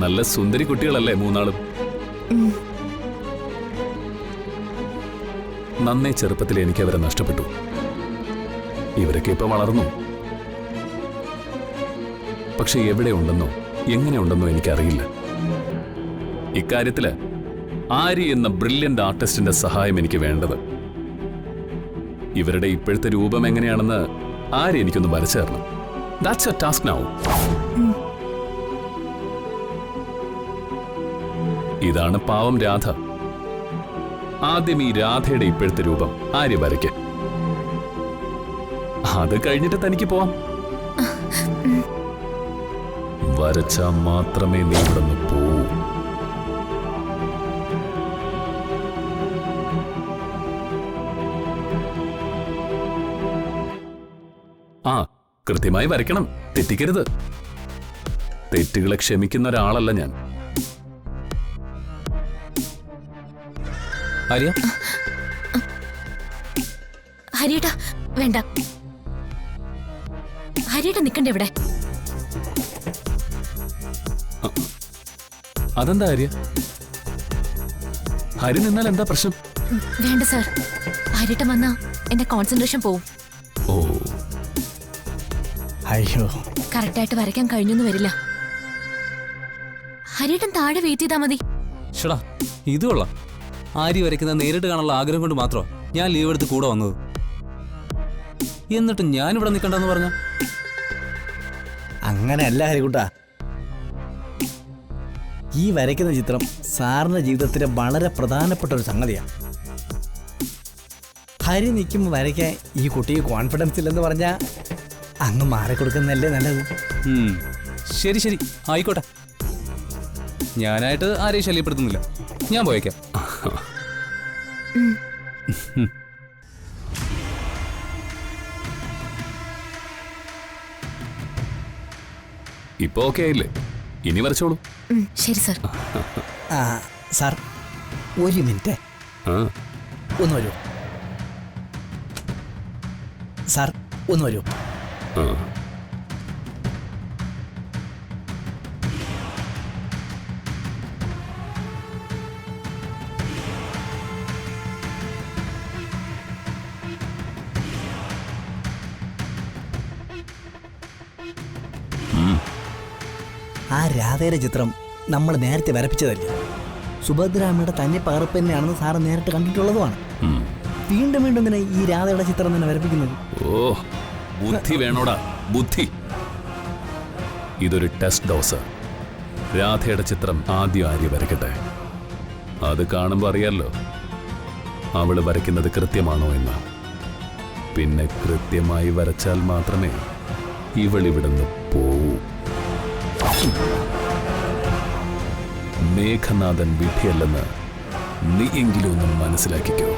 നല്ല സുന്ദരി കുട്ടികളല്ലേ മൂന്നാളും. നന്നേ ചെറുപ്പത്തിൽ എനിക്ക് അവരെ നഷ്ടപ്പെട്ടു. ഇവരൊക്കെ ഇപ്പൊ വളർന്നു. പക്ഷെ എവിടെ ഉണ്ടെന്നോ എങ്ങനെ ഉണ്ടെന്നോ എനിക്കറിയില്ല. ഇക്കാര്യത്തില് ആരി എന്ന ബ്രില്യന്റ് ആർട്ടിസ്റ്റിന്റെ സഹായം എനിക്ക് വേണ്ടത്. ഇവരുടെ ഇപ്പോഴത്തെ രൂപം എങ്ങനെയാണെന്ന് ആരി എനിക്കൊന്ന് വരച്ചു തരണം. That's A task now. ഇതാണ് പാവം രാധ. ആദ്യം ഈ രാധയുടെ ഇപ്പോഴത്തെ രൂപം ആര്യ വരയ്ക്ക്. അത് കഴിഞ്ഞിട്ട് തനിക്ക് പോവാം. വരച്ചാൽ മാത്രമേ നീ ഇവിടെ നിന്ന് പോവൂ. ആ, കൃത്യമായി വരയ്ക്കണം, തെറ്റിക്കരുത്. തെറ്റുകളെ ക്ഷമിക്കുന്ന ഒരാളല്ല ഞാൻ. ഹരിയേട്ടാ വേണ്ട. ഹരിയേട്ട നിക്കണ്ടേ ഇവിടെ? അതെന്താ ഹരിയ? ഹരി നിന്നാൽ എന്താ പ്രശ്നം? വേണ്ട സാർ, ഹരിയേട്ട വന്നാ എന്റെ കോൺസെൻട്രേഷൻ പോവും. ഓ അയ്യോ, കറക്റ്റായിട്ട് വരയ്ക്കാൻ കഴിഞ്ഞൊന്നും വരില്ല. ഹരിയേട്ടൻ താഴെ വെയിറ്റ് ചെയ്താ മതി. ഷടാ, ഇത് കൊള്ളാം. ആരി വരയ്ക്കുന്ന നേരിട്ട് കാണാനുള്ള ആഗ്രഹം കൊണ്ട് മാത്രമാണ് ഞാൻ ലീവ് എടുത്ത് കൂടെ വന്നത്. എന്നിട്ട് ഞാനിവിടെ നിൽക്കണ്ടെന്ന് പറഞ്ഞ അങ്ങനെയല്ല ഹരികുട്ട. ഈ വരയ്ക്കുന്ന ചിത്രം സാറിന്റെ ജീവിതത്തിലെ വളരെ പ്രധാനപ്പെട്ട ഒരു സംഗതിയാണ്. ഹരി നിൽക്കുമ്പോൾ വരയ്ക്കാൻ ഈ കുട്ടിക്ക് കോൺഫിഡൻസ് ഇല്ലെന്ന് പറഞ്ഞാൽ അങ്ങ് മാറിക്കൊടുക്കുന്നതല്ലേ നല്ലത്. ശരി ശരി, ആയിക്കോട്ടെ. ഞാനായിട്ട് ആരെയും ശല്യപ്പെടുത്തുന്നില്ല. ഞാൻ പോയേക്കാം. ഇപ്പൊ ഓക്കെ ആയില്ലേ? ഇനി വരച്ചോളൂ. ശരി സാർ. സാർ ഒരു മിനിറ്റ് ഒന്ന് വരൂ. സാർ ഒന്ന് വരൂ. ആ രാധയുടെ ചിത്രം നമ്മൾ നേരത്തെ വരപ്പിച്ചതല്ലേ? സുഭദ്രാമ്മയുടെ തന്നെ പകർപ്പ് തന്നെയാണെന്ന് സാറ് നേരിട്ട് കണ്ടിട്ടുള്ളതുമാണ്. വീണ്ടും വീണ്ടും ഇങ്ങനെ ഈ രാധയുടെ ചിത്രം തന്നെ വരപ്പിക്കുന്നത്. ഓ, ബുദ്ധി വേണോടാ, ബുദ്ധി. ഇതൊരു ടെസ്റ്റ് ഡോസ്. രാധയുടെ ചിത്രം ആദ്യം ആര്യ വരയ്ക്കട്ടെ. അത് കാണുമ്പോൾ അറിയാലോ അവള് വരയ്ക്കുന്നത് കൃത്യമാണോ എന്ന്. പിന്നെ കൃത്യമായി വരച്ചാൽ മാത്രമേ ഇവളിവിടുന്ന് പോവൂ. മേഘനാഥൻ വിധിയല്ലെന്ന് നീ എങ്കിലും ഒന്നും മനസ്സിലാക്കിക്കോ.